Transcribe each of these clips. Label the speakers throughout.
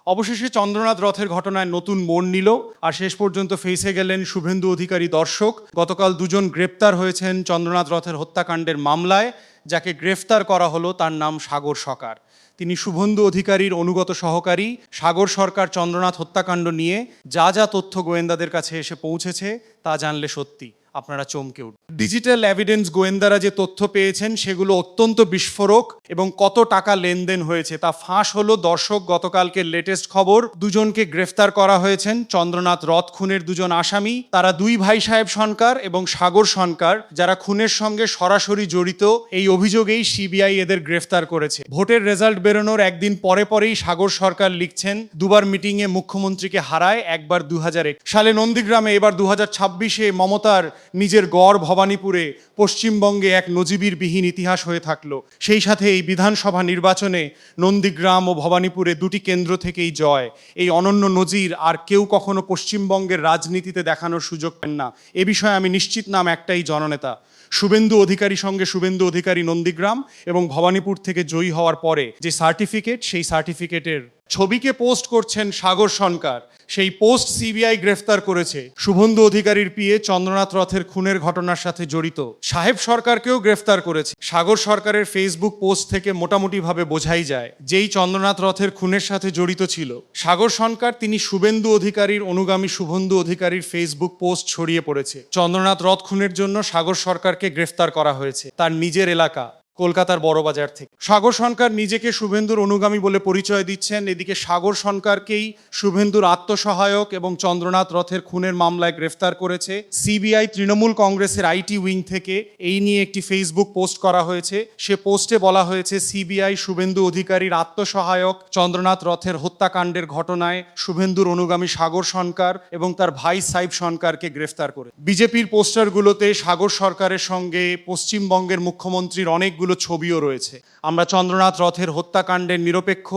Speaker 1: অবশেষে চন্দ্রনাথ রথের ঘটনায় নতুন মোড় নিল আর শেষ পর্যন্ত ফেঁসে গেলেন শুভেন্দু অধিকারী দর্শক। গতকাল দুজন গ্রেপ্তার হয়েছেন চন্দ্রনাথ রথের হত্যাকাণ্ডের মামলায়। যাকে গ্রেফতার করা হলো তার নাম সাগর সরকার। তিনি শুভেন্দু অধিকারীর অনুগত সহকারী। সাগর সরকার চন্দ্রনাথ হত্যাকাণ্ড নিয়ে যা যা তথ্য গোয়েন্দাদের কাছে এসে পৌঁছেছে তা জানলে সত্যি আপনারা চমকে উঠবেন। ডিজিটাল এভিডেন্স গোয়েন্দারা যে তথ্য পেয়েছেন সেগুলো অত্যন্ত বিস্ফোরক এবং কত টাকা লেনদেন হয়েছে তা ফাঁস হলো। দর্শক, গতকালকে লেটেস্ট খবর, দুজনকে গ্রেফতার করা হয়েছেন চন্দ্রনাথ রথ খুনের দুজন আসামি। তারা দুই ভাই সাহেব সরকার এবং সাগর সরকার, যারা খুনের সঙ্গে সরাসরি জড়িত। এই অভিযোগেই সিবিআই এদের গ্রেফতার করেছে। ভোটের রেজাল্ট বেরোনোর একদিন পরেই সাগর সরকার লিখছেন, দুবার মিটিংয়ে মুখ্যমন্ত্রীকে হারায়, একবার 2001 সালে নন্দীগ্রামে, এবার 2026-এ মমতার নিজের গড় ভবানীপুরে পশ্চিমবঙ্গে এক নজিরবিহীন ইতিহাস হয়ে থাকলো। সেই সাথে এই বিধানসভা নির্বাচনে নন্দীগ্রাম ও ভবানীপুরে দুটি কেন্দ্র থেকেই জয়। এই অনন্য নজির আর কেউ কখনো পশ্চিমবঙ্গের রাজনীতিতে দেখানোর সুযোগ পেন না। এ বিষয়ে আমি নিশ্চিত, নাম একটাই, জননেতা শুভেন্দু অধিকারী। সঙ্গে শুভেন্দু অধিকারী নন্দীগ্রাম এবং ভবানীপুর থেকে জয়ী হওয়ার পরে যে সার্টিফিকেট, সেই সার্টিফিকেটের ছবিকে পোস্ট করছেন সাগর সরকার। সেই পোস্ট সিবিআই গ্রেফতার করেছে। শুভেন্দু অধিকারীর পিএ চন্দ্রনাথ রথের খুনের ঘটনার সাথে জড়িত সাহেব সরকারকেও গ্রেফতার করেছে। সাগর সরকারের ফেসবুক পোস্ট থেকে মোটামুটিভাবে বোঝাই যায় যেই চন্দ্রনাথ রথের খুনের সাথে জড়িত ছিল সাগর সরকার, তিনি শুভেন্দু অধিকারীর অনুগামী শুভেন্দু অধিকারীর ফেসবুক পোস্ট ছড়িয়ে পড়েছে। চন্দ্রনাথ রথ খুনের জন্য সাগর সরকারকে গ্রেফতার করা হয়েছে তার নিজের এলাকা কলকাতার বড়বাজার থেকে। সাগর সরকার নিজেকে শুভেন্দুর অনুগামী বলে পরিচয় দিচ্ছেন। এদিকে সাগর সরকারকেই শুভেন্দুর আত্মসহায়ক এবং চন্দ্রনাথ রথের খুনের মামলায় গ্রেফতার করেছে সিবিআই। তৃণমূল কংগ্রেসের আইটি উইং থেকে এই নিয়ে একটি ফেসবুক পোস্ট করা হয়েছে। সে পোস্টে বলা হয়েছে, সিবিআই শুভেন্দু অধিকারীর আত্মসহায়ক চন্দ্রনাথ রথের হত্যাকাণ্ডের ঘটনায় শুভেন্দুর অনুগামী সাগর সরকার এবং তার ভাই সাহেব সরকারকে গ্রেফতার করে। বিজেপির পোস্টারগুলোতে সাগর সরকারের সঙ্গে পশ্চিমবঙ্গের মুখ্যমন্ত্রীর অনেকগুলো ছবিও রয়েছে। আমরা চন্দ্রনাথ রথের হত্যাকাণ্ডের নিরপেক্ষ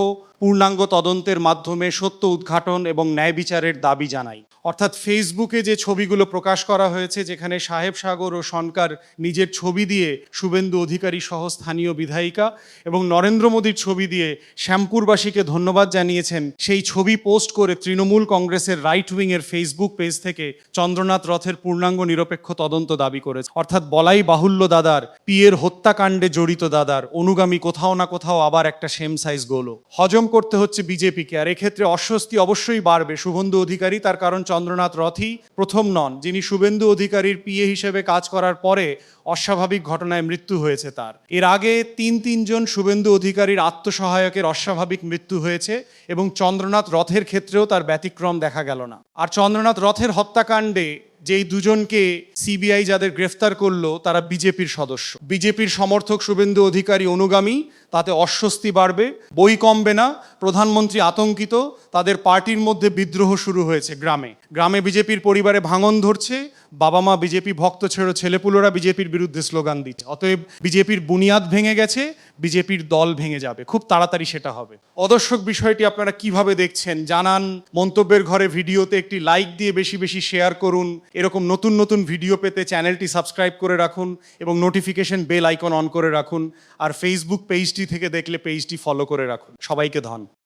Speaker 1: পূর্ণাঙ্গ তদন্তের মাধ্যমে সত্য উদ্ঘাটন এবং ন্যায় বিচারের দাবি জানাই। অর্থাৎ ফেসবুকে যে ছবিগুলো প্রকাশ করা হয়েছে, যেখানে সাহেব সাগর ও সরকার নিজের ছবি দিয়ে শুভেন্দু অধিকারী সহ স্থানীয় বিধায়িকা এবং নরেন্দ্র মোদীর ছবি দিয়ে শ্যামপুরবাসীকে ধন্যবাদ জানিয়েছেন, সেই ছবি পোস্ট করে তৃণমূল কংগ্রেসের রাইট উইংয়ের ফেসবুক পেজ থেকে চন্দ্রনাথ রথের পূর্ণাঙ্গ নিরপেক্ষ তদন্ত দাবি করেছে। অর্থাৎ বলাই বাহুল্য, দাদার পিয়ের হত্যাকাণ্ডে জড়িত দাদার অনুগামী কোথাও না কোথাও আবার একটা সেম সাইজ গোলও হজম করতে হচ্ছে বিজেপিকে। আর এক্ষেত্রে অস্বস্তি অবশ্যই বাড়বে শুভেন্দু অধিকারী, তার কারণ চন্দ্রনাথ রথই প্রথম নন যিনি শুভেন্দু অধিকারীর পিএ হিসেবে কাজ করার পরে অস্বাভাবিক ঘটনায় মৃত্যু হয়েছে তার। এর আগে তিনজন শুভেন্দু অধিকারীর আত্মসহায়কের অস্বাভাবিক মৃত্যু হয়েছে এবং চন্দ্রনাথ রথের ক্ষেত্রেও তার ব্যতিক্রম দেখা গেল না। আর চন্দ্রনাথ রথের হত্যাকাণ্ডে যেই দুজনকে সিবিআই যাদের গ্রেফতার করলো তারা বিজেপির সদস্য, বিজেপির সমর্থক, শুভেন্দু অধিকারী অনুগামী। তাতে অস্বস্তি বাড়বে, বই কমবে না। প্রধানমন্ত্রী আতঙ্কিত, তাদের পার্টির মধ্যে বিদ্রোহ শুরু হয়েছে। গ্রামে গ্রামে বিজেপির পরিবারে ভাঙন ধরছে। বাবা মা বিজেপি ভক্ত ছেড়ে ছেলেপুলোরা বিজেপির বিরুদ্ধে স্লোগান দিচ্ছে। অতএব বিজেপির বুনিয়াদ ভেঙে গেছে, বিজেপির দল ভেঙে যাবে, খুব তাড়াতাড়ি সেটা হবে। অদর্শক, বিষয়টি আপনারা কিভাবে দেখছেন জানান। মন্তব্যের ঘরে ভিডিওতে একটি লাইক দিয়ে বেশি শেয়ার করুন। এরকম নতুন ভিডিও পেতে চ্যানেলটি সাবস্ক্রাইব করে রাখুন এবং নোটিফিকেশন বেল আইকন অন করে রাখুন। আর ফেসবুক পেজটি থেকে দেখলে পেজটি ফলো করে রাখুন। সবাইকে ধন্যবাদ।